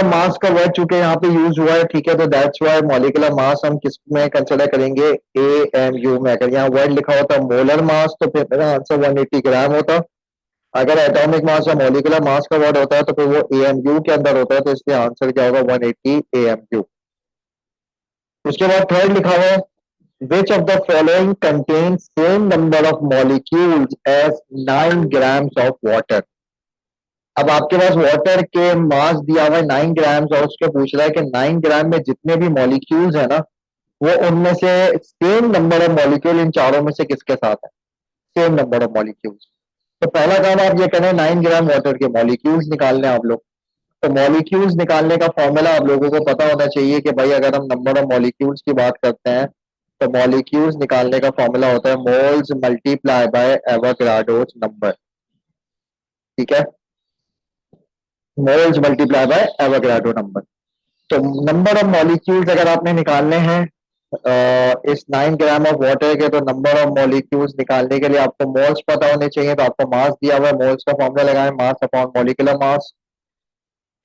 मास का वर्ड चूंकि यहाँ पे यूज हुआ है, ठीक है, तो दैट्स वाई मॉलिकुलर मास हम किस में कंसिडर करेंगे, AMU में। अगर यहाँ वर्ड लिखा होता मोलर मास तो फिर मेरा आंसर 180 ग्राम होता। अगर एटॉमिक मास या मॉलिकुलर मास का वर्ड होता है तो फिर वो AMU के अंदर होता है, तो इसलिए आंसर क्या होगा 180 AMU। उसके बाद थर्ड लिखा हुआ है which of the following contains same number of molecules as 9 grams of water। अब आपके पास वाटर के मास दिया हुआ है 9 ग्राम्स और उसके पूछ रहा है कि 9 ग्राम में जितने भी मॉलिक्यूल्स है ना, वो उनमें से सेम नंबर ऑफ मॉलिक्यूल इन चारों में से किसके साथ है, सेम नंबर ऑफ मॉलिक्यूल्स। तो पहला काम आप ये करें, 9 ग्राम वाटर के मॉलिक्यूल्स निकालने आप लोग। तो मॉलिक्यूल्स निकालने का फॉर्मूला आप लोगों को पता होना चाहिए कि भाई अगर हम नंबर ऑफ मॉलिक्यूल्स की बात करते हैं तो मॉलिक्यूल्स निकालने का फॉर्मूला होता है moles multiply by Avogadro's number. ठीक है, moles multiply by Avogadro number. तो नंबर ऑफ मॉलिक्यूल्स अगर आपने निकालने हैं इस 9 ग्राम ऑफ वाटर के, तो नंबर ऑफ मॉलिक्यूल्स निकालने के लिए आपको मोल्स पता होने चाहिए। तो आपको मास दिया हुआ है, मोल्स का फॉर्मूला लगाएं, मास अपॉन मॉलिक्यूलर मास।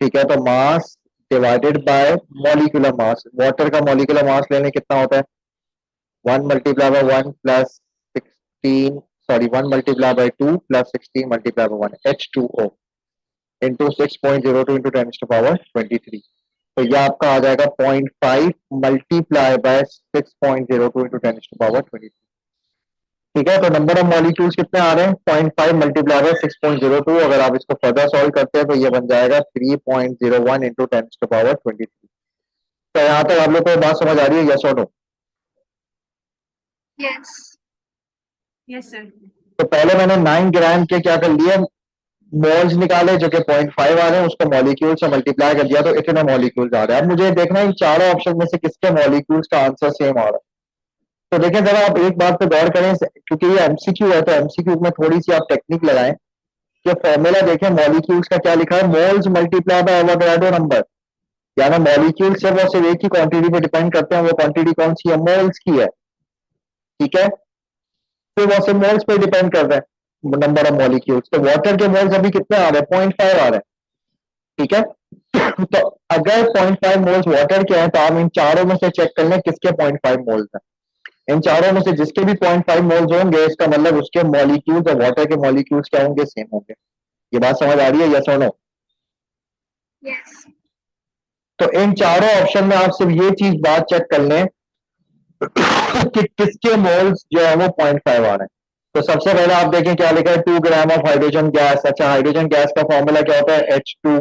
ठीक है, तो mass divided by molecular mass. Water का मॉलिक्यूलर मास लेने कितना होता है, 1 multiply by 1 plus 16, sorry 1 multiply by 2 plus 16 multiply by 1, H2O into 6.02 into 10⁻23। तो यह आपका आ जाएगा 0.5 मल्टीप्लाई बाय 6.02 इंटू 10⁻23। ठीक है, तो नंबर ऑफ मॉलिक्यूल्स कितने आ रहे हैं, 0.5 मल्टीप्लाई बाय 6.02। अगर आप इसको फर्दर सॉल्व करते हैं तो ये बन जाएगा 3.01 इंटू 10⁻23। तो यहाँ तक आप लोग को बात समझ आ रही है, यस और नो? Yes yes sir. तो पहले मैंने 9 ग्राम के क्या कर लिए, मोल्स निकाले जो कि 0.5 आ रहे हैं, उसको मॉलिक्यूल से मल्टीप्लाई कर दिया तो इतने मॉलिक्यूल्स आ रहे हैं। अब मुझे देखना है इन चारों ऑप्शन में से किसके मॉलिक्यूल्स का आंसर सेम आ रहा है। तो देखें जरा आप एक बात पे गौर करें, क्योंकि ये एमसीक्यू है तो एमसीक्यू में थोड़ी सी आप टेक्निक लगाएं कि फॉर्मूला देखें मॉलिक्यूल्स का क्या लिखा है, moles multiply by Avogadro number. यानी मॉलिक्यूल से वो सिर्फ एक ही क्वांटिटी पे डिपेंड करते हैं, वो क्वांटिटी कौन सी है, मोल्स की है। ठीक है, तो वो सिर्फ मोल्स पे डिपेंड कर रहे हैं नंबर ऑफ मॉलिक्यूल्स। तो वाटर के मोल्स अभी कितने आ रहे हैं, 0.5 आ रहे हैं। ठीक है, तो अगर 0.5 मोल्स वाटर के हैं तो आप इन चारों में से चेक कर लें किसके 0.5 मोल्स हैं। इन चारों में से जिसके भी 0.5 मोल्स होंगे इसका मतलब उसके मॉलिक्यूल्स और वाटर के मॉलिक्यूल्स क्या होंगे, सेम होंगे। ये बात समझ आ रही है, यस और नो? यस तो इन चारों ऑप्शन में आप सिर्फ ये चीज बात चेक कर लें कि किसके मोल्स जो है वो 0.5 आ रहे हैं। तो सबसे पहले आप देखें क्या लिखा है, 2 ग्राम ऑफ हाइड्रोजन गैस। अच्छा, हाइड्रोजन गैस का फॉर्मूला क्या होता है, H2।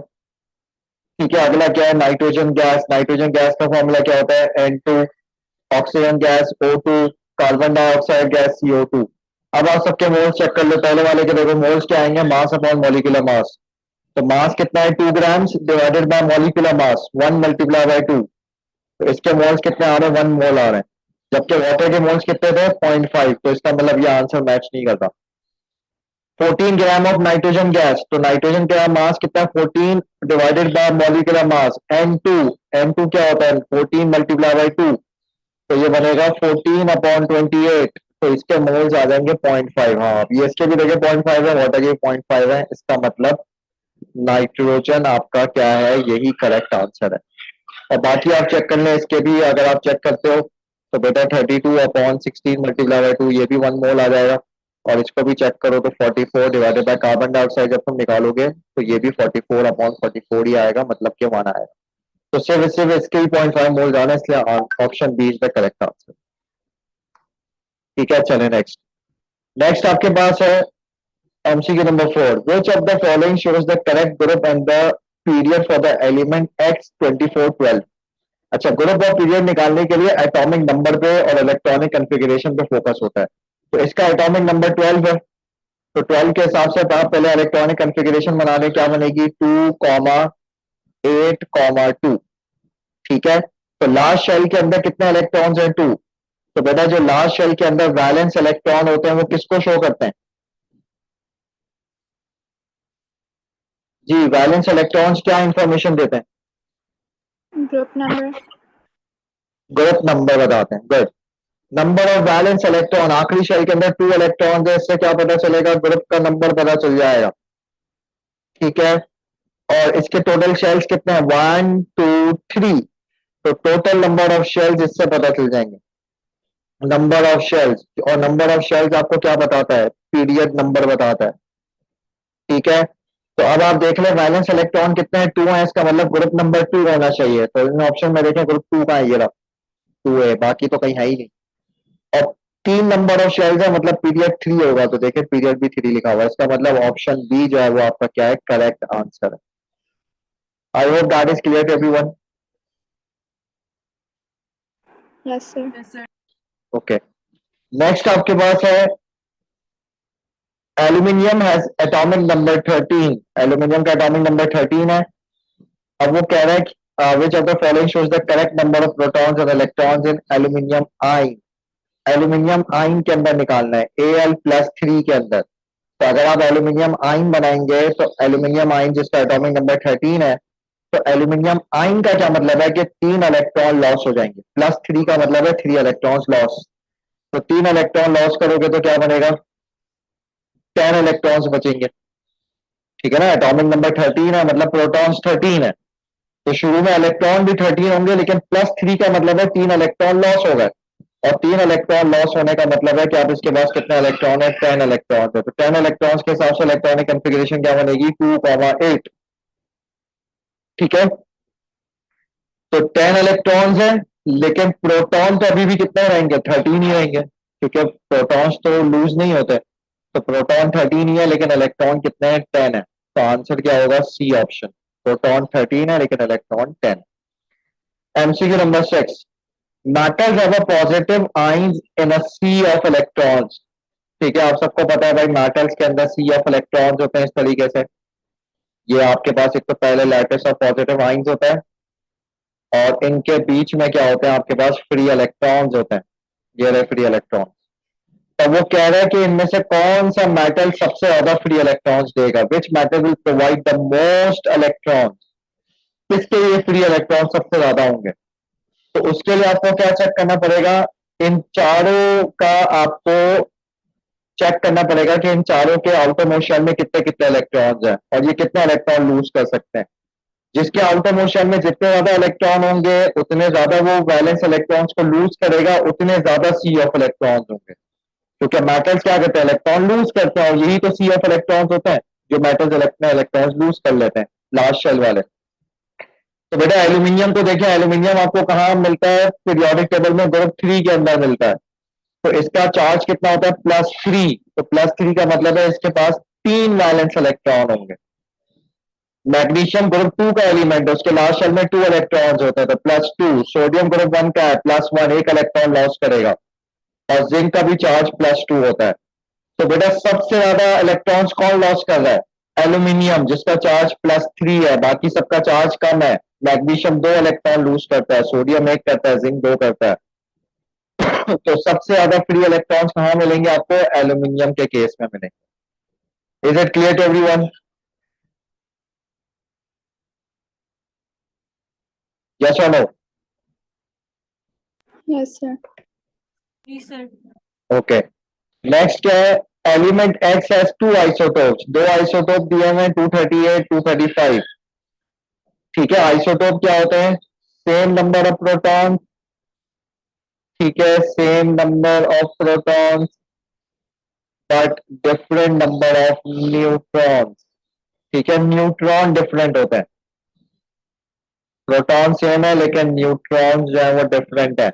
ठीक है, अगला क्या है, नाइट्रोजन गैस। नाइट्रोजन गैस का फॉर्मूला क्या होता है, N2। Oxygen gas O2, carbon dioxide gas CO2। अब आप सबके मोल्स चेक कर लो। पहले वाले के देखो मोल्स क्या आएंगे, मास अपॉन मॉलिक्यूलर मास। तो मास कितना है, 2 grams divided by molecular mass 1 multiply by 2। तो इसके मोल्स कितने आ रहे हैं, 1 मोल आ रहे हैं। जबकि वाटर के मोल्स कितने थे, 0.5। तो इसका मतलब ये आंसर मैच नहीं करता। 14 ग्राम ऑफ नाइट्रोजन गैस। तो नाइट्रोजन का मास कितना है, 14 divided by molecular mass N2। N2 क्या होता है, 14 मल्टीप्लाई बाय 2। तो ये बनेगा 14/28। तो इसके मोल्स आ जाएंगे 0.5। हाँ, ये इसके भी देखिए 0.5 है, वाटर के 0.5 है। इसका मतलब नाइट्रोजन आपका क्या है, यही करेक्ट आंसर है। और बाकी आप चेक कर लें इसके भी, अगर आप चेक करते हो तो बेटा 32/16 मल्टीप्लाई बाय 2 ये भी 1 मोल आ जाएगा। और इसको भी चेक करो तो 44 डिवाइडेड बाय कार्बन डाइऑक्साइड जब तुम निकालोगे तो ये भी 44/44 ही आएगा, मतलब कि 1 आएगा। तो सिर्फ इसके ही 0.5 मोल जाना, इसलिए option B is the correct answer. ठीक है, चले नेक्स्ट। नेक्स्ट आपके पास है MCQ number 4। Which of the following shows the correct group and the period for the element X2412। अच्छा, ग्रुप ऑफ पीरियड निकालने के लिए एटॉमिक नंबर पे और इलेक्ट्रॉनिक कॉन्फ़िगरेशन पे फोकस होता है। तो इसका एटॉमिक नंबर 12 है। तो 12 के हिसाब से आप पहले इलेक्ट्रॉनिक कॉन्फ़िगरेशन बना लें, क्या बनेगी, 2,8,2। ठीक है, तो लास्ट शेल के अंदर कितने इलेक्ट्रॉन्स हैं, 2। तो बेटा जो लास्ट शेल के अंदर वैलेंस इलेक्ट्रॉन होते हैं वो किसको शो करते हैं, जी वैलेंस इलेक्ट्रॉन्स क्या इंफॉर्मेशन देते हैं, ग्रुप नंबर ग्रुप नंबर बताते हैं। Good, number of valence electron, आखिरी शेल के अंदर 2 इलेक्ट्रॉन है, इससे क्या पता चलेगा, ग्रुप का नंबर पता चल जाएगा। ठीक है, और इसके टोटल शेल्स कितने हैं? 1 2 3। तो टोटल नंबर ऑफ शेल्स इससे पता चल जाएंगे, नंबर ऑफ शेल्स। और नंबर ऑफ शेल्स आपको क्या बताता है? पीरियड नंबर बताता है। ठीक है, तो अब आप देख लें वैलेंस इलेक्ट्रॉन कितने हैं? 2 है, इसका मतलब ग्रुप नंबर 2 होना चाहिए। तो इन ऑप्शन में देखें ग्रुप 2 का है, ये रहा 2 है, बाकी तो कहीं है ही नहीं। और 3 नंबर ऑफ शेल्स है, मतलब पीरियड 3 होगा। तो देखें पीरियड भी 3 लिखा हुआ है, इसका मतलब ऑप्शन बी जो है वो आपका क्या है? करेक्ट आंसर है। I hope that is clear to everyone. Yes, sir. Okay, next आपके पास है aluminium has atomic number 13। Aluminium का एटॉमिक नंबर 13 है। अब वो कह रहा है which of the following shows the correct number of protons and electrons in aluminium ion. Aluminium ion के अंदर निकालना है, Al+3 के अंदर। तो अगर आप एल्यूमिनियम आयन बनाएंगे तो एल्यूमिनियम आयन जिसका एटॉमिक नंबर 13 है, तो एल्यूमिनियम आयन का क्या मतलब है कि 3 इलेक्ट्रॉन लॉस हो जाएंगे। +3 का मतलब है 3 इलेक्ट्रॉन्स लॉस। तो 3 इलेक्ट्रॉन लॉस करोगे तो क्या बनेगा? 10 इलेक्ट्रॉन्स बचेंगे। ठीक है ना, एटॉमिक नंबर 13 है मतलब प्रोटॉन्स 13 है, तो शुरू में इलेक्ट्रॉन भी 13 होंगे, लेकिन +3 का मतलब है 3 इलेक्ट्रॉन लॉस हो गए। और 3 इलेक्ट्रॉन लॉस होने का मतलब है कि आप इसके पास कितने इलेक्ट्रॉन है? 10 इलेक्ट्रॉन है। तो 10 इलेक्ट्रॉन्स के हिसाब से इलेक्ट्रॉनिक कॉन्फ़िगरेशन क्या बनेगी? 2,8। ठीक है, तो 10 इलेक्ट्रॉन्स है, लेकिन प्रोटॉन तो अभी भी कितने रहेंगे? 13 ही रहेंगे, क्योंकि प्रोटॉन्स तो लूज नहीं होते। तो प्रोटॉन 13 ही है, लेकिन इलेक्ट्रॉन कितने हैं? 10 है। तो आंसर क्या होगा? C option. प्रोटॉन 13 है लेकिन electron 10। MCQ number 6, metals have a positive ions in a sea of electrons। ठीक है, आप सबको पता है भाई मेटल्स के अंदर sea of electrons होते हैं इस तरीके से। ये आपके पास एक तो पहले लैटिस ऑफ पॉजिटिव आइंस होता है, और इनके बीच में क्या होते हैं? आपके पास फ्री इलेक्ट्रॉन्स होते हैं। ये रहे फ्री इलेक्ट्रॉन। तो वो कह रहे हैं कि इनमें से कौन सा मेटल सबसे ज्यादा फ्री इलेक्ट्रॉन्स देगा? Which metal will provide the most electrons? किसके लिए फ्री इलेक्ट्रॉन सबसे ज्यादा होंगे? तो उसके लिए आपको क्या चेक करना पड़ेगा? इन चारों का आपको चेक करना पड़ेगा कि इन चारों के आउटर मोशन में कितने कितने इलेक्ट्रॉन्स हैं, और ये कितने इलेक्ट्रॉन लूज कर सकते हैं। जिसके आउटर मोशन में जितने ज्यादा इलेक्ट्रॉन होंगे, उतने ज्यादा वो वैलेंस इलेक्ट्रॉन्स को लूज करेगा, उतने ज्यादा सी ऑफ इलेक्ट्रॉन्स होंगे। क्योंकि मेटल्स क्या करते हैं? इलेक्ट्रॉन लूज करते हैं, और यही तो सी ऑफ इलेक्ट्रॉन्स होते हैं जो मेटल्स इलेक्ट्रॉन्स लूज कर लेते हैं, लास्ट शेल वाले। तो बेटा एल्यूमिनियम को देखिए, एल्यूमिनियम आपको कहाँ मिलता है? पीरियोडिक टेबल में ग्रुप 3 के अंदर मिलता है। तो इसका चार्ज कितना होता है? +3। तो +3 का मतलब है इसके पास 3 वैलेंस इलेक्ट्रॉन होंगे। मैग्नीशियम ग्रुप 2 का एलिमेंट है, उसके लास्ट शेल में 2 इलेक्ट्रॉन्स होते हैं, तो +2। सोडियम ग्रुप 1 का है, +1, 1 इलेक्ट्रॉन लॉस करेगा। और जिंक का भी चार्ज +2 होता है। तो बेटा सबसे ज्यादा इलेक्ट्रॉन्स कौन लॉस कर रहा है? एल्यूमिनियम, जिसका चार्ज +3 है, बाकी सबका चार्ज कम है। मैग्नीशियम 2 इलेक्ट्रॉन लूज करता है, सोडियम 1 करता है, जिंक 2 करता है। तो सबसे ज्यादा फ्री इलेक्ट्रॉन्स कहां मिलेंगे आपको? एल्यूमिनियम के केस में मिलेंगे। Is it clear to everyone? Yes और no? Yes, sir. Okay, next क्या है? Element X has 2 isotopes. 2 isotope दिए हुए हैं, 238 235। ठीक है, आइसोटोप क्या होते हैं? Same number of proton. ठीक है, same number of protons but different number of neutrons. ठीक है, न्यूट्रॉन डिफरेंट होते हैं। प्रोटॉन सेम है लेकिन न्यूट्रॉन जो है वो डिफरेंट है।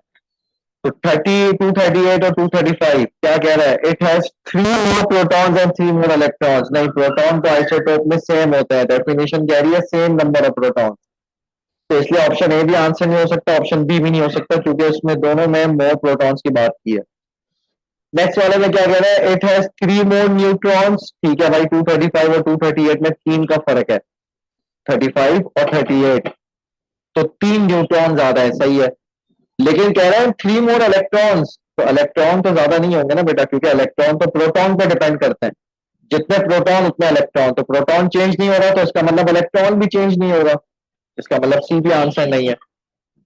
तो 238 और 235 क्या कह रहा है? It has 3 more protons and 3 more electrons. नहीं, प्रोटॉन तो आइसोटोप में सेम होते हैं, डेफिनेशन कह रही है सेम नंबर ऑफ प्रोटॉन्स। तो इसलिए ऑप्शन ए भी आंसर नहीं हो सकता, ऑप्शन बी भी नहीं हो सकता, क्योंकि उसमें दोनों में मोर प्रोटॉन्स की बात की है। नेक्स्ट वाले में क्या कह रहा है? It has 3 more neutrons. ठीक है भाई, 235 और 238 में 3 का फर्क है, 35 और 38, तो 3 न्यूट्रॉन ज्यादा है, सही है। लेकिन कह रहा है 3 मोर इलेक्ट्रॉन्स, तो इलेक्ट्रॉन तो ज्यादा नहीं होंगे ना बेटा, क्योंकि इलेक्ट्रॉन तो प्रोटॉन पर डिपेंड करते हैं। जितने प्रोटॉन उतने इलेक्ट्रॉन, तो प्रोटॉन चेंज नहीं हो रहा, तो इसका मतलब इलेक्ट्रॉन भी चेंज नहीं होगा। इसका मतलब सी भी आंसर नहीं है।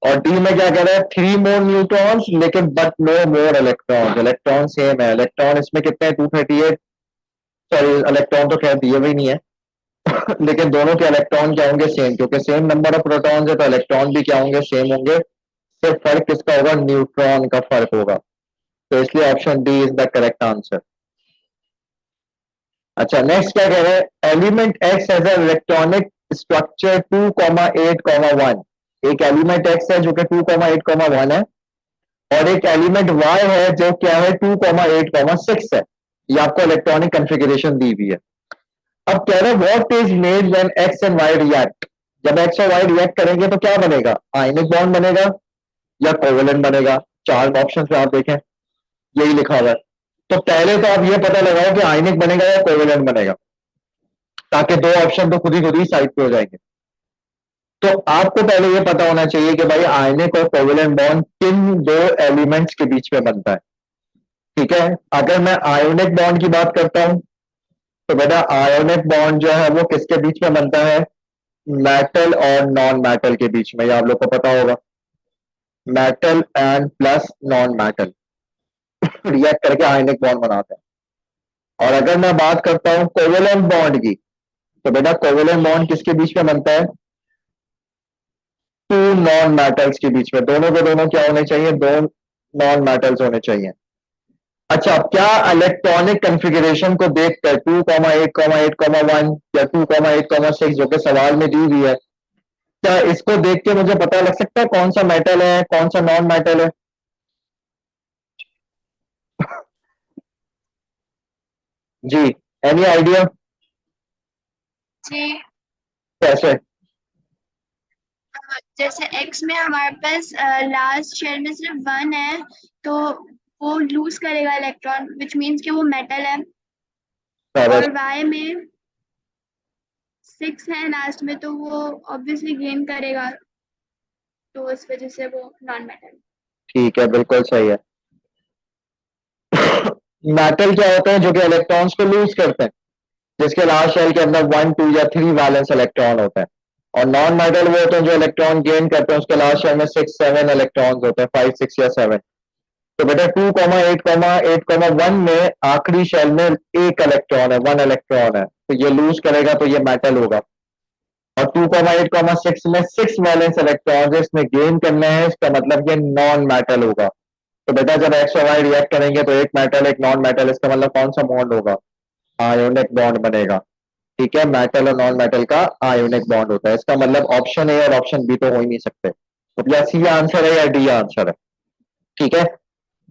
और डी में क्या कह रहा है? 3 मोर न्यूट्रॉन्स लेकिन but no more electron. Electron same है। इलेक्ट्रॉन इसमें कितने हैं? 238। सॉरी, इलेक्ट्रॉन तो खैर दिए भी नहीं है, लेकिन दोनों के इलेक्ट्रॉन क्या होंगे, सेम, क्योंकि सेम नंबर ऑफ प्रोटॉन्स है तो इलेक्ट्रॉन भी क्या होंगे, सेम होंगे। सिर्फ फर्क किसका होगा, न्यूट्रॉन का फर्क होगा। तो इसलिए option D is the correct answer. अच्छा, नेक्स्ट क्या कह रहे हैं, element X has a electronic structure 2,8,1। एक एलिमेंट एक्स है जो कि 2,8,1 है, और एक एलिमेंट वाई है जो क्या है 2,8,6 है। ये आपको इलेक्ट्रॉनिक कॉन्फ़िगरेशन दी हुई है। अब कह रहे हैं what is made when X and Y react. जब एक्स और वाई रिएक्ट करेंगे तो क्या बनेगा, आयनिक बॉन्ड बनेगा या कोवेलेंट बनेगा। चार ऑप्शन पे आप देखें, यही लिखा हुआ है। तो पहले तो आप ये पता लगाओ कि आयनिक बनेगा या कोवेलेंट बनेगा, ताकि दो ऑप्शन तो खुद ही साइड पे हो जाएंगे। तो आपको पहले ये पता होना चाहिए कि भाई आयनिक और कोवेलेंट बॉन्ड किन दो एलिमेंट्स के बीच में बनता है। ठीक है, अगर मैं आयोनिक बॉन्ड की बात करता हूं तो बेटा आयोनिक बॉन्ड जो है वो किसके बीच में बनता है, मेटल और नॉन मेटल के बीच में। ये आप लोग को पता होगा, metal and plus non metal react करके आयनिक बॉन्ड बनाते हैं। और अगर मैं बात करता हूं कोवेलेंट बॉन्ड की, तो बेटा कोवेलेंट बॉन्ड किसके बीच में बनता है, टू नॉन मेटल्स के बीच में। दोनों के दोनों क्या होने चाहिए, दो नॉन मेटल्स होने चाहिए। अच्छा, अब क्या इलेक्ट्रॉनिक कॉन्फ़िगरेशन को देखकर 2,8,8,1 या 2,8,6 जो कि सवाल में दी हुई है, क्या इसको देख के मुझे पता लग सकता है कौन सा मेटल है कौन सा नॉन मेटल है। जी, एनी आइडिया जी। कैसे। जैसे एक्स में हमारे पास लास्ट शेल में सिर्फ 1 है, तो वो लूज करेगा इलेक्ट्रॉन, विच मीन्स कि वो मेटल है। और वाई में 6 है लास्ट में, तो वो ऑब्वियसली गेन करेगा, तो इस वजह से वो नॉन मेटल। ठीक है, बिल्कुल सही है। मेटल क्या होते हैं, जो कि इलेक्ट्रॉन्स को लूज करते हैं, जिसके लास्ट शेल के अंदर 1, 2 या 3 वैलेंस इलेक्ट्रॉन होते हैं। और नॉन मेटल वो होते हैं जो इलेक्ट्रॉन गेन करते हैं, उसके लास्ट शेल में 6, 7 इलेक्ट्रॉन्स होते हैं, 5, 6 या 7। तो बेटा 2,8,8,1 में आखिरी शेल में एक इलेक्ट्रॉन है, 1 इलेक्ट्रॉन है, तो ये लूज करेगा तो ये मेटल होगा। और 2,8,6 में 6 वैलेंस इलेक्ट्रॉन इसमें गेन करने हैं, इसका मतलब ये नॉन मेटल होगा। तो बेटा जब एक्स और वाई रिएक्ट करेंगे तो एक मेटल एक नॉन मेटल, इसका मतलब कौन सा बॉन्ड होगा, आयोनिक बॉन्ड बनेगा। ठीक है, मेटल और नॉन मेटल का आयोनिक बॉन्ड होता है। इसका मतलब ऑप्शन ए और ऑप्शन बी तो हो ही नहीं सकते, तो या सी आंसर है या डी आंसर है। ठीक है,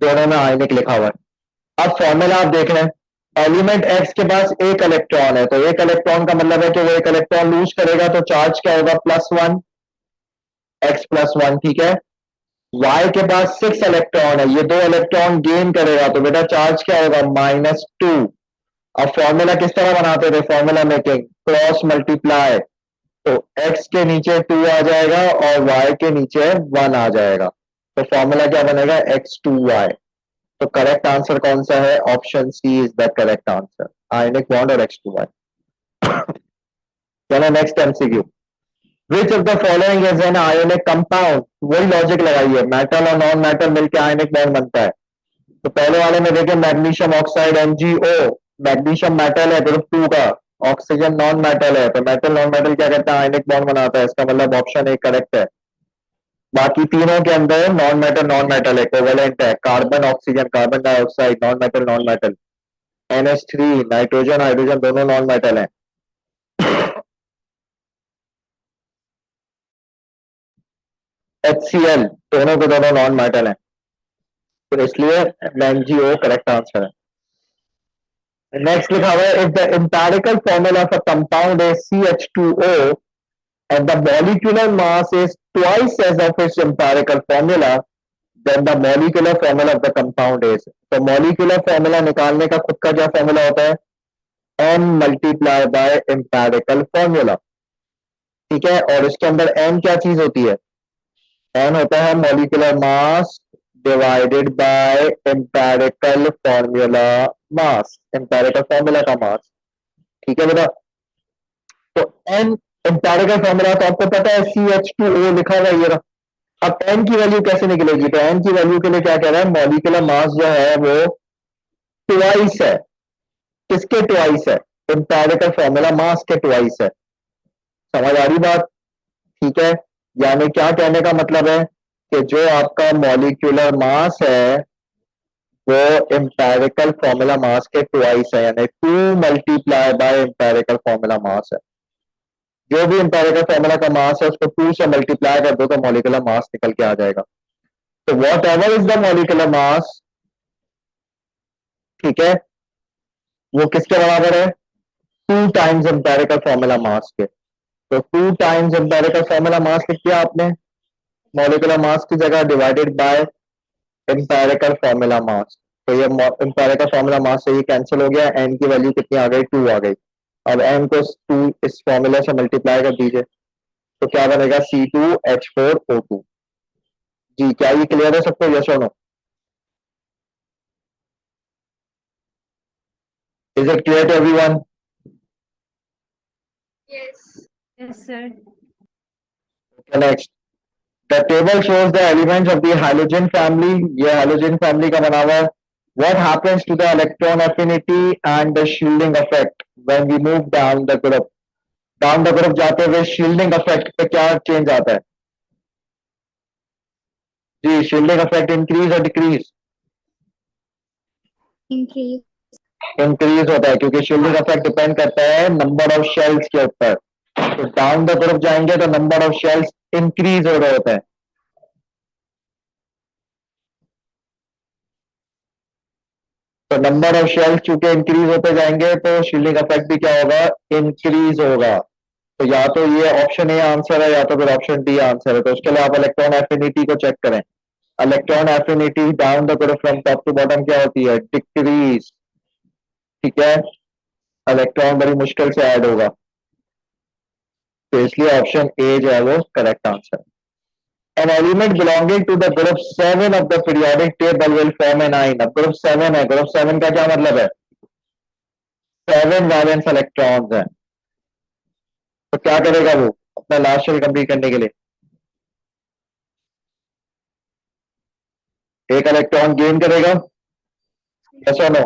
दोनों में आयनिक लिखा हुआ है। अब फॉर्मूला आप देख रहे हैं, एलिमेंट एक्स के पास एक इलेक्ट्रॉन है, तो एक इलेक्ट्रॉन का मतलब है कि वो एक इलेक्ट्रॉन लूज करेगा, तो चार्ज क्या होगा, +1, x+1। ठीक है, वाई के पास 6 इलेक्ट्रॉन है, ये दो इलेक्ट्रॉन गेन करेगा, तो बेटा चार्ज क्या होगा, -2। अब फॉर्मूला किस तरह बनाते थे, फॉर्मूला मेकिंग, क्रॉस मल्टीप्लाई। तो x के नीचे 2 आ जाएगा और y के नीचे 1 आ जाएगा, तो फॉर्मूला क्या बनेगा, x2y। तो करेक्ट आंसर कौन सा है, option C is the correct answer, ionic bond और x2y। चलो next MCQ, which of the following is an ionic compound. वही लॉजिक लगाइए, मेटल और नॉन मेटल मिलकर आयनिक बॉन्ड बनता है। तो पहले वाले में देखिए magnesium oxide MgO, magnesium metal है ग्रुप 2 का, ऑक्सीजन नॉन मेटल है, तो मेटल नॉन मेटल क्या करता है, आयनिक बॉन्ड बनाता है, इसका मतलब ऑप्शन ए करेक्ट है। बाकी तीनों के अंदर नॉन मेटल है, कोवेलेंट है, carbon oxygen carbon dioxide non metal, NH3 nitrogen hydrogen दोनों नॉन मेटल है। HCl दोनों के दोनों नॉन मेटल है, तो इसलिए MgO करेक्ट आंसर है। नेक्स्ट लिखा हुआ है, if the empirical formula of a compound is CH2O and the molecular mass is twice as of its empirical formula, then the molecular formula of the compound is। तो molecular formula निकालने का खुद का क्या formula होता है, m multiply by empirical formula. ठीक है, और इसके अंदर m क्या चीज होती है, n होता है molecular mass divided by empirical formula mass, empirical formula का मास। ठीक है बेटा, तो n एम्पिरिकल फॉर्मूला तो आपको पता है CH2O लिखा हुआ है ये रहा। अब n की वैल्यू कैसे निकलेगी, तो n की वैल्यू के लिए क्या कह रहा है, मॉलिक्यूलर मास जो है वो ट्वाइस है, किसके ट्वाइस है, एम्पिरिकल फॉर्मूला मास के ट्वाइस है। समझ आ रही बात? ठीक है, यानी क्या कहने का मतलब है कि जो आपका मॉलिक्यूलर मास है वो एम्पिरिकल फॉर्मूला मास के ट्वाइस है, यानी 2 multiply by empirical formula mass है। जो भी एम्पिरिकल फॉर्मूला का मास है उसको 2 से मल्टीप्लाई कर दो तो मॉलिक्यूलर मास निकल के आ जाएगा। तो what ever is the molecular mass, ठीक है, वो किसके बराबर है? 2 टाइम्स एम्पिरिकल फॉर्मूला मास के। तो 2 टाइम्स एम्पिरिकल फॉर्मूला मास लिख दिया आपने, मॉलिक्यूलर मास की जगह divided by empirical formula mass. तो ये एम्पिरिकल फॉर्मूला मास से ये कैंसिल हो गया, एन की वैल्यू कितनी आ गई? 2 आ गई। अब एन को 2 इस फॉर्मूले से मल्टीप्लाई कर दीजिए तो क्या बनेगा? C2H4O2। जी, क्या ये क्लियर है सबको? यस और no? Is it clear to everyone? Yes. Yes, sir. Next, the table shows the elements of the hydrogen family. ये हाइड्रोजन फैमिली का बना हुआ है। What happens to the electron affinity and the shielding effect when we move down the group? Down the group जाते हुए shielding effect पे क्या change आता है? जी, शील्डिंग इफेक्ट इंक्रीज और डिक्रीज? Increase. इंक्रीज होता है, क्योंकि शील्डिंग इफेक्ट डिपेंड करता है नंबर ऑफ शेल्स के ऊपर। तो डाउन द ग्रुप जाएंगे तो नंबर ऑफ शेल्स इंक्रीज हो रहे होते हैं। तो नंबर ऑफ शेल्स चूंकि इंक्रीज होते जाएंगे तो शील्डिंग इफेक्ट भी क्या होगा? इंक्रीज होगा। तो या तो ये ऑप्शन ए आंसर है या तो फिर ऑप्शन डी आंसर है। तो उसके लिए आप इलेक्ट्रॉन एफिनिटी को चेक करें। Electron affinity down the group from top to bottom क्या होती है? डिक्रीज। ठीक है, इलेक्ट्रॉन बड़ी मुश्किल से ऐड होगा, तो इसलिए ऑप्शन ए जो है वो correct answer. An element belonging to the group 7 of the periodic table will form an ion। अब ग्रुप 7 है, ग्रुप 7 का क्या मतलब है? 7 वैलेंस इलेक्ट्रॉन्स हैं। तो क्या करेगा वो अपना लास्ट शेल कंप्लीट करने के लिए? एक इलेक्ट्रॉन गेन करेगा, यस और नो?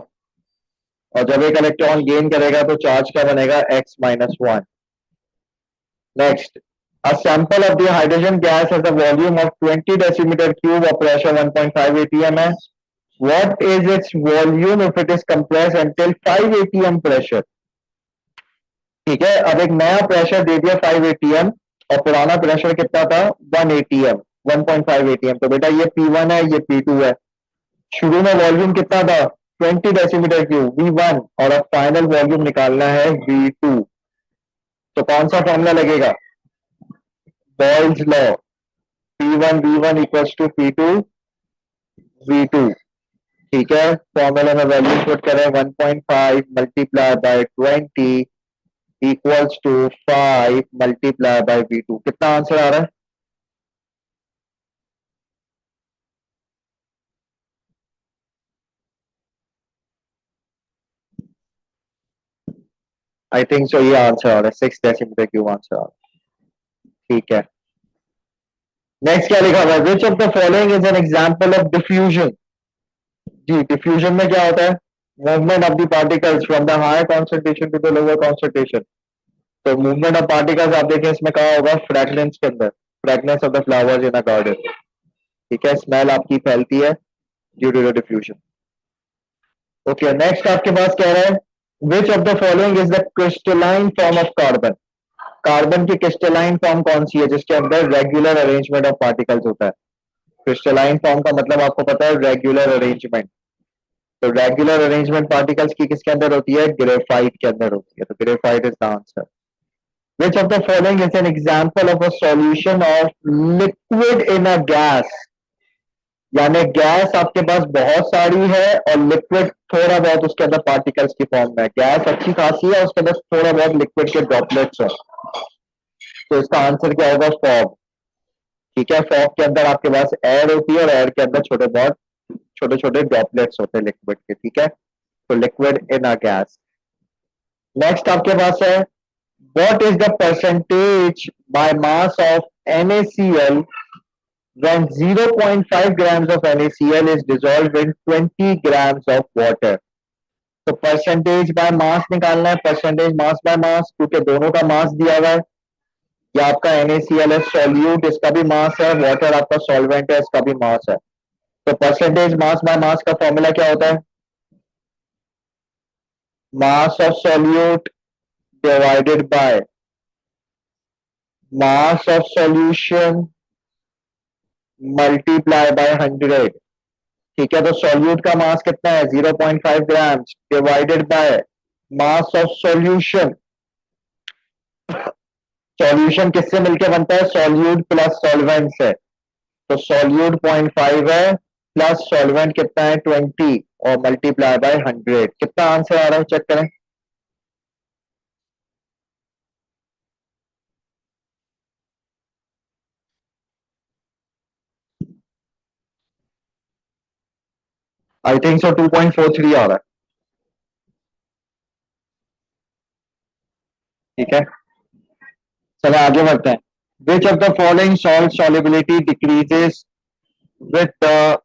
और जब एक इलेक्ट्रॉन गेन करेगा तो चार्ज क्या बनेगा? x-1। Next, a sample of the hydrogen gas has a volume of 20 decimeter cube और pressure 1.5 atm है। What is its volume if it is compressed until 5 atm pressure? ठीक है, अब एक नया प्रेशर दे दिया 5 atm और पुराना प्रेशर कितना था? 1 atm, 1.5 atm। तो बेटा ये P1 है, ये P2 है। शुरू में वॉल्यूम कितना था? 20 डेसीमीटर क्यूब, V1, और अब फाइनल वॉल्यूम निकालना है V2। तो कौन सा फॉर्मूला लगेगा? Boyle's law, P1 V1 equals to P2 V2। ठीक है, फॉर्मूला में वैल्यू पुट करें 1.5 multiply by 20 equals to 5 multiply by V2। कितना आंसर आ रहा है? आई थिंक सो ये आंसर आ रहा है, 6 डेसीमीटर क्यूब आंसर आ रहा है। ठीक है, नेक्स्ट क्या लिखा हुआ है? Which of the following is an example of diffusion. जी, डिफ्यूजन में क्या होता है? Movement of the particles from the higher concentration to the lower concentration. तो मूवमेंट ऑफ पार्टिकल्स आप देखें इसमें कहा होगा? फ्रेगनेंस के अंदर, fragrance of the flowers in a garden. ठीक है, स्मेल आपकी फैलती है due to the diffusion. Okay, next आपके पास कह रहा है which of the following is the crystalline form of carbon. Carbon की क्रिस्टलाइन फॉर्म कौन सी है जिसके अंदर रेगुलर अरेंजमेंट ऑफ पार्टिकल्स होता है? क्रिस्टलाइन फॉर्म का मतलब आपको पता है? Regular arrangement. तो रेगुलर अरेंजमेंट पार्टिकल्स की किसके अंदर होती है? ग्रेफाइट के अंदर होती है। तो graphite is the answer. Which of the following is an example of a solution of liquid in a gas. यानी गैस आपके पास बहुत सारी है और लिक्विड थोड़ा बहुत उसके अंदर पार्टिकल्स की फॉर्म में। गैस अच्छी खासी है, उसके अंदर थोड़ा बहुत लिक्विड के ड्रॉपलेट्स हैं। तो इसका आंसर क्या होगा? फॉग। ठीक है, फॉग के अंदर आपके पास एयर होती है और एयर के अंदर छोटे छोटे ड्रॉपलेट्स होते हैं लिक्विड के। ठीक है, तो liquid in a gas. Next आपके पास है what is the percentage by mass of NaCl when 0.5 grams of NaCl is dissolved in 20 grams of water। तो परसेंटेज बाय मास निकालना है, परसेंटेज मास बाय मास, क्योंकि दोनों का मास दिया हुआ है। ये आपका NaCl है सॉल्यूट, इसका भी मास है, वाटर आपका सॉल्वेंट है, इसका भी मास है। तो परसेंटेज मास बाय मास का फॉर्मूला क्या होता है? Mass of solute divided by mass of solution multiply by 100। ठीक है, तो सॉल्यूट का मास कितना है? 0.5 gram divided by mass of solution. Solution किससे मिलके बनता है? सॉल्यूट प्लस सॉल्वेंट से। तो सॉल्यूट 0.5 है प्लस सॉल्वेंट कितना है? 20 और मल्टीप्लाई बाय 100। कितना आंसर आ रहा है, चेक करें। आई थिंक सो 2.43 आ रहा है। ठीक है, चलो आगे बढ़ते हैं। Which of the following salt solubility decreases with the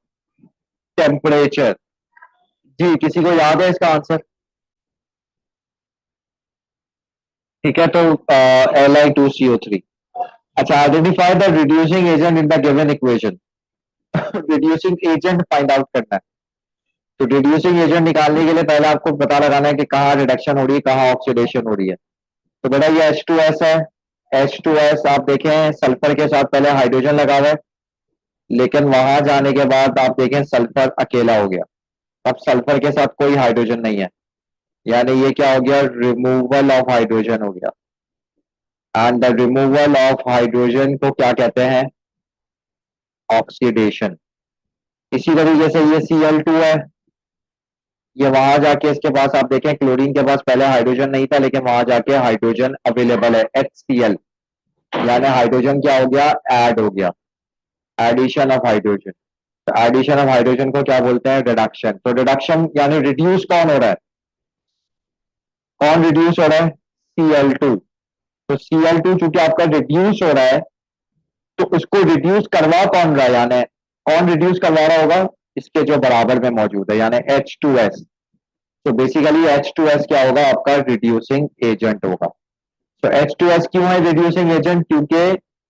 temperature? जी, किसी को याद है इसका आंसर? ठीक है, तो Li2CO3। अच्छा, identify the reducing agent in the given equation. Reducing agent find out करना है। तो रिड्यूसिंग एजेंट निकालने के लिए पहले आपको पता लगाना है कि कहाँ रिडक्शन हो रही है, कहाँ ऑक्सीडेशन हो रही है। तो बेटा ये H2S है। H2S आप देखें सल्फर के साथ पहले हाइड्रोजन लगा हुआ है, लेकिन वहां जाने के बाद आप देखें सल्फर अकेला हो गया। अब सल्फर के साथ कोई हाइड्रोजन नहीं है, यानी ये क्या हो गया? रिमूवल ऑफ हाइड्रोजन हो गया। And the removal of hydrogen को क्या कहते हैं? ऑक्सीडेशन। इसी तरीके से ये Cl2 है, ये वहां जाके इसके पास आप देखें क्लोरीन के पास पहले हाइड्रोजन नहीं था, लेकिन वहां जाके हाइड्रोजन अवेलेबल है HCl, यानी हाइड्रोजन क्या हो गया? ऐड हो गया, एडिशन ऑफ हाइड्रोजन। तो एडिशन ऑफ हाइड्रोजन को क्या बोलते हैं? रिडक्शन। तो रिडक्शन यानी रिड्यूस कौन हो रहा है? कौन रिड्यूस हो रहा है? Cl2। तो Cl2 चूंकि आपका रिड्यूस हो रहा है, तो उसको रिड्यूस करवा कौन रहा है? यानी कौन रिड्यूस करवा रहा होगा? इसके जो बराबर में मौजूद है, यानी H2S। तो बेसिकली H2S क्या होगा? आपका रिड्यूसिंग एजेंट होगा। तो H2S क्यों है रिड्यूसिंग एजेंट? क्योंकि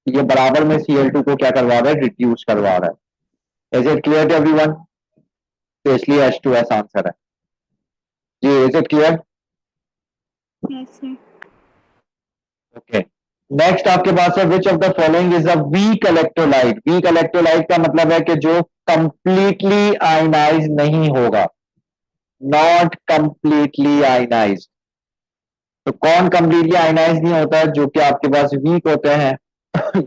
ये बराबर में Cl2 को क्या करवा रहा है? रिड्यूस करवा रहा है। Is it clear to everyone? तो इसलिए H2S आंसर है। जी, is it clear? Yes, sir. Okay, next आपके पास है which of the following is a weak electrolyte. Weak electrolyte का मतलब है कि जो कंप्लीटली आयनाइज नहीं होगा, नॉट कंप्लीटली आयनाइज। तो कौन कंप्लीटली आयनाइज नहीं होता है? जो कि आपके पास वीक होते हैं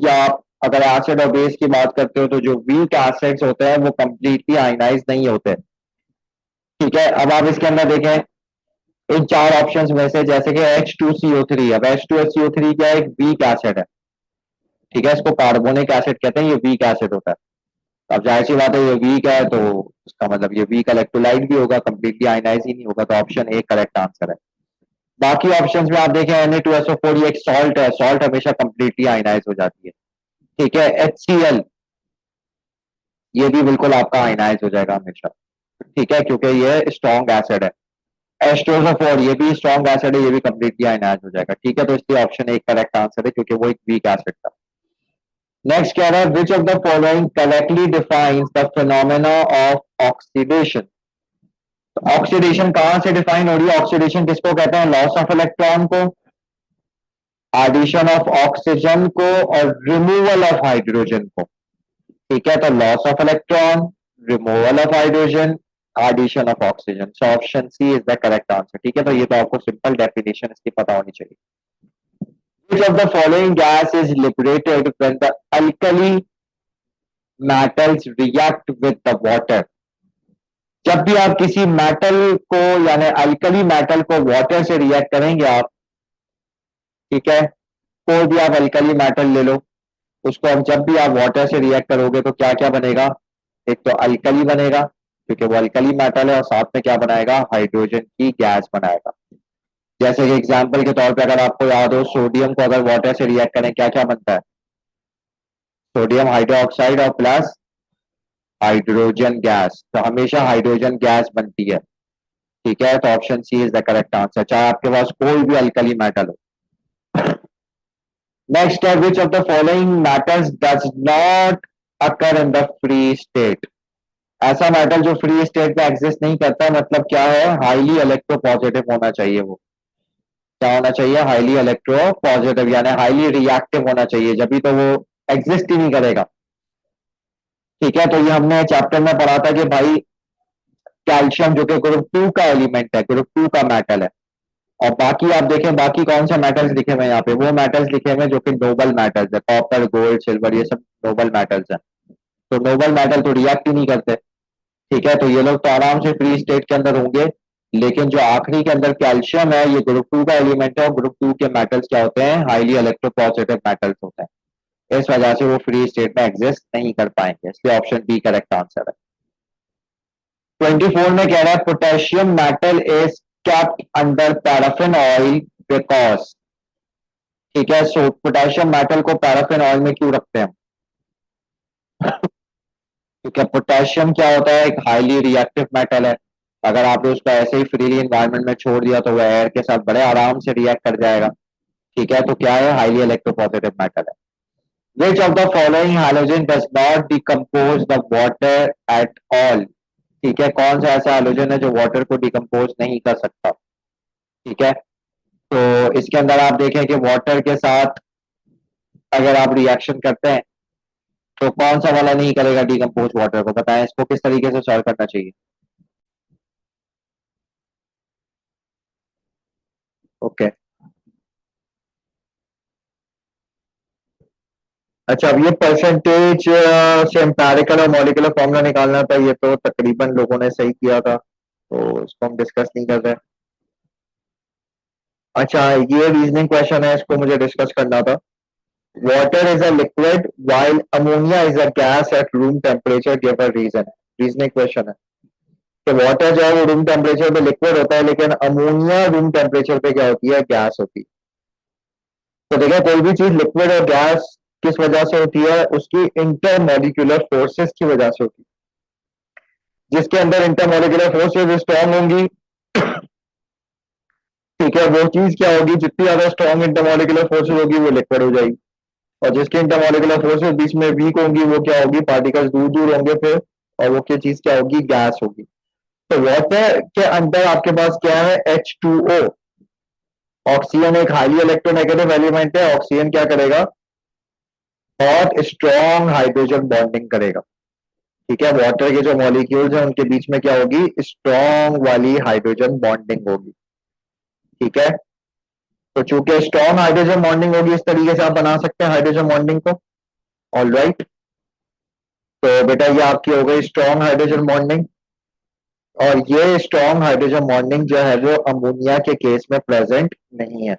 या आप अगर एसिड और बेस की बात करते हो, तो जो वीक एसिड्स होते हैं वो कंप्लीटली आयनाइज नहीं होते। ठीक है, अब आप इसके अंदर देखें इन चार ऑप्शंस में से, जैसे कि H2CO3। अब H2SO3 क्या है? एक वीक एसिड है। ठीक है, इसको कार्बोनिक एसिड कहते हैं, ये वीक एसिड होता है। अब जाहिर सी बात है ये वीक है, तो इसका मतलब ये वीक इलेक्ट्रोलाइट भी होगा, कंप्लीटली आयनाइज ही नहीं होगा। तो ऑप्शन ए करेक्ट आंसर है। बाकी ऑप्शंस में आप देखें Na2SO4 ये एक सॉल्ट है, सॉल्ट हमेशा कंप्लीटली आयनाइज हो जाती है। ठीक है, HCl ये भी बिल्कुल आपका आयनाइज हो जाएगा हमेशा। ठीक है, क्योंकि ये स्ट्रॉन्ग एसिड है। H2SO4 ये भी स्ट्रॉन्ग एसिड है, ये भी कंप्लीटली आयनाइज हो जाएगा। ठीक है, तो इसलिए ऑप्शन एक करेक्ट आंसर है, क्योंकि वो एक वीक एसिड था। नेक्स्ट कह रहा है which of the following correctly defines the phenomena of oxidation. तो ऑक्सीडेशन कहां से डिफाइन हो रही है? ऑक्सीडेशन किसको कहते हैं? लॉस ऑफ इलेक्ट्रॉन को, एडिशन ऑफ ऑक्सीजन को, और रिमूवल ऑफ हाइड्रोजन को। ठीक है, तो loss of electron, removal of hydrogen, addition of oxygen. So option C is the correct answer. ठीक है, तो ये तो आपको सिंपल डेफिनेशन इसकी पता होनी चाहिए। Which of the following gas is liberated when the alkali metals react with the water? जब भी आप किसी मेटल को यानी अल्कली मेटल को वाटर से रिएक्ट करेंगे आप, ठीक है, कोई भी आप अल्कली मेटल ले लो, उसको अब जब भी आप वाटर से रिएक्ट करोगे तो क्या क्या बनेगा? एक तो अल्कली बनेगा, क्योंकि वो अल्कली मेटल है, और साथ में क्या बनाएगा? हाइड्रोजन की गैस बनाएगा। जैसे कि एग्जाम्पल के तौर पे अगर आपको याद हो, सोडियम को अगर वाटर से रिएक्ट करें क्या क्या बनता है? सोडियम हाइड्रोक्साइड और प्लस हाइड्रोजन गैस। तो हमेशा हाइड्रोजन गैस बनती है। ठीक है, तो option C is the correct answer, चाहे आपके पास कोई भी अल्कली मेटल हो। नेक्स्ट है, which of the following metals does not occur in the free state. ऐसा मेटल जो फ्री स्टेट में एग्जिस्ट नहीं करता, मतलब क्या है, हाईली इलेक्ट्रोपॉजिटिव होना चाहिए। वो क्या होना चाहिए, हाईली इलेक्ट्रोपॉजिटिव, यानी हाईली रिएक्टिव होना चाहिए, जब भी तो वो एग्जिस्ट ही नहीं करेगा। ठीक है, तो ये हमने चैप्टर में पढ़ा था कि भाई कैल्शियम जो कि ग्रुप 2 का एलिमेंट है, ग्रुप 2 का मेटल है। और बाकी आप देखें, बाकी कौन से मेटल्स लिखे हुए हैं यहाँ पे, वो मेटल्स लिखे हुए हैं जो कि नोबल मेटल्स है, कॉपर, गोल्ड, सिल्वर, ये सब नोबल मेटल्स हैं। तो नोबल मेटल तो रिएक्ट ही नहीं करते। ठीक है, तो ये लोग तो आराम से फ्री स्टेट के अंदर होंगे। लेकिन जो आखिरी के अंदर कैल्शियम है, ये ग्रुप 2 का एलिमेंट है, और ग्रुप 2 के मेटल्स क्या होते हैं, हाईली इलेक्ट्रोपॉजिटिव मेटल्स होते हैं। इस वजह से वो फ्री स्टेट में एग्जिस्ट नहीं कर पाएंगे, इसलिए ऑप्शन बी करेक्ट आंसर है। 24 में कह रहा है, potassium metal is kept under paraffin oil because. ठीक है, सो पोटेशियम मेटल को पैराफिन ऑयल में क्यों रखते हैं? क्योंकि पोटेशियम क्या होता है, एक हाईली रिएक्टिव मेटल है। अगर आपने उसको ऐसे ही फ्रीली इन्वायरमेंट में छोड़ दिया तो वह एयर के साथ बड़े आराम से रिएक्ट कर जाएगा। ठीक है, तो क्या है, हाईली इलेक्ट्रोपॉजिटिव मेटल है। Which of the following halogen does not decompose the water at all. ठीक है, कौन सा ऐसा हैलोजन है जो वाटर को डिकम्पोज नहीं कर सकता? ठीक है, तो इसके अंदर आप देखें कि वाटर के साथ अगर आप रिएक्शन करते हैं तो कौन सा वाला नहीं करेगा डिकम्पोज वाटर को, बताएं इसको किस तरीके से सॉल्व करना चाहिए। ओके, अच्छा, अब ये परसेंटेज से एम्पेरिकल और मॉलिक्यूलर फॉर्मूला निकालना था, ये तो तकरीबन लोगों ने सही किया था, तो इसको हम डिस्कस नहीं कर रहे। अच्छा, ये रीजनिंग क्वेश्चन है, इसको मुझे डिस्कस करना था। Water is a liquid while ammonia is a gas at room temperature, give a reason. Reasoning question है कि वाटर जो है वो रूम टेम्परेचर पे लिक्विड होता है, लेकिन अमोनिया रूम टेम्परेचर पे क्या होती है, गैस होती है। तो देखिए, कोई भी चीज लिक्विड और गैस किस वजह से होती है, उसकी इंटरमोलिकुलर फोर्सेस की वजह से होती है। जिसके अंदर इंटरमोलिकुलर फोर्सेस स्ट्रांग होंगी, ठीक है, वो चीज क्या होगी, जितनी ज्यादा स्ट्रांग इंटरमोलिकुलर फोर्सेस होगी वो लिक्विड हो जाएगी। और जिसके इंटरमोलिकुलर फोर्सेस बीच में वीक होंगी, वो क्या होगी, पार्टिकल्स दूर दूर होंगे फिर, और वो क्या चीज क्या होगी, गैस होगी। तो वाटर के अंदर आपके पास क्या है, H2O। ऑक्सीजन एक हाईली इलेक्ट्रोनेगेटिव एलिमेंट है, ऑक्सीजन क्या करेगा, बहुत स्ट्रॉन्ग हाइड्रोजन बॉन्डिंग करेगा। ठीक है, वाटर के जो मॉलिक्यूल्स हैं उनके बीच में क्या होगी, स्ट्रॉन्ग वाली हाइड्रोजन बॉन्डिंग होगी। ठीक है, तो चूंकि स्ट्रॉन्ग हाइड्रोजन बॉन्डिंग होगी, इस तरीके से आप बना सकते हैं हाइड्रोजन बॉन्डिंग को। ऑल राइट, तो बेटा ये आपकी हो गई स्ट्रॉन्ग हाइड्रोजन बॉन्डिंग। और ये स्ट्रॉन्ग हाइड्रोजन बॉन्डिंग जो है वो अमोनिया के केस में प्रेजेंट नहीं है,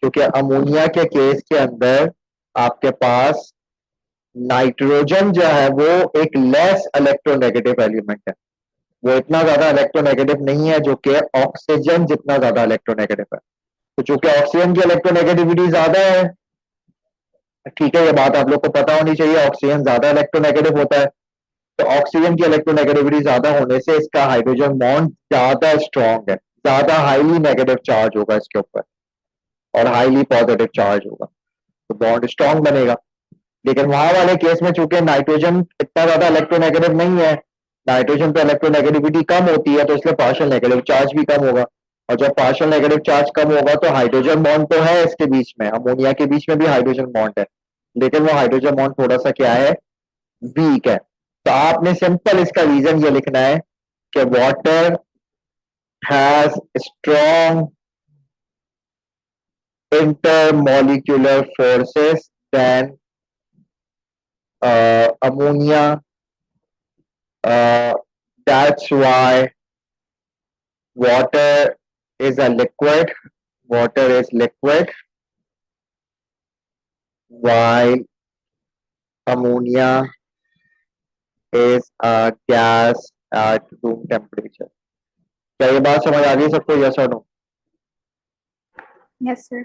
क्योंकि अमोनिया के केस के अंदर आपके पास नाइट्रोजन जो है वो एक लेस इलेक्ट्रोनेगेटिव एलिमेंट है। वो इतना ज्यादा इलेक्ट्रोनेगेटिव नहीं है जो कि ऑक्सीजन जितना ज्यादा इलेक्ट्रोनेगेटिव है। तो चूंकि ऑक्सीजन की इलेक्ट्रोनेगेटिविटी ज्यादा है, ठीक है, ये बात आप लोग को पता होनी चाहिए, ऑक्सीजन ज्यादा इलेक्ट्रोनेगेटिव होता है। तो ऑक्सीजन की इलेक्ट्रोनेगेटिविटी ज्यादा होने से इसका हाइड्रोजन बॉन्ड ज्यादा स्ट्रॉन्ग है, ज्यादा हाईली नेगेटिव चार्ज होगा इसके ऊपर, और हाईली पॉजिटिव चार्ज होगा, तो बॉन्ड स्ट्रॉन्ग बनेगा। लेकिन वहां वाले केस में चूंकि नाइट्रोजन इतना ज्यादा इलेक्ट्रोनेगेटिव नहीं है, नाइट्रोजन पे इलेक्ट्रोनेगेटिविटी कम होती है, तो इसलिए पार्शियल नेगेटिव चार्ज भी कम होगा। और जब पार्शियल नेगेटिव चार्ज कम होगा तो हाइड्रोजन बॉन्ड तो है इसके बीच में, अमोनिया के बीच में भी हाइड्रोजन बॉन्ड है, लेकिन वो हाइड्रोजन बॉन्ड थोड़ा सा क्या है, वीक है। तो आपने सिंपल इसका रीजन ये लिखना है कि water has strong intermolecular forces than ammonia. That's why water is a liquid. Water is liquid, while ammonia is a gas at room temperature. क्या ये बात समझ आ गई सबको? यस और नो? Yes, sir.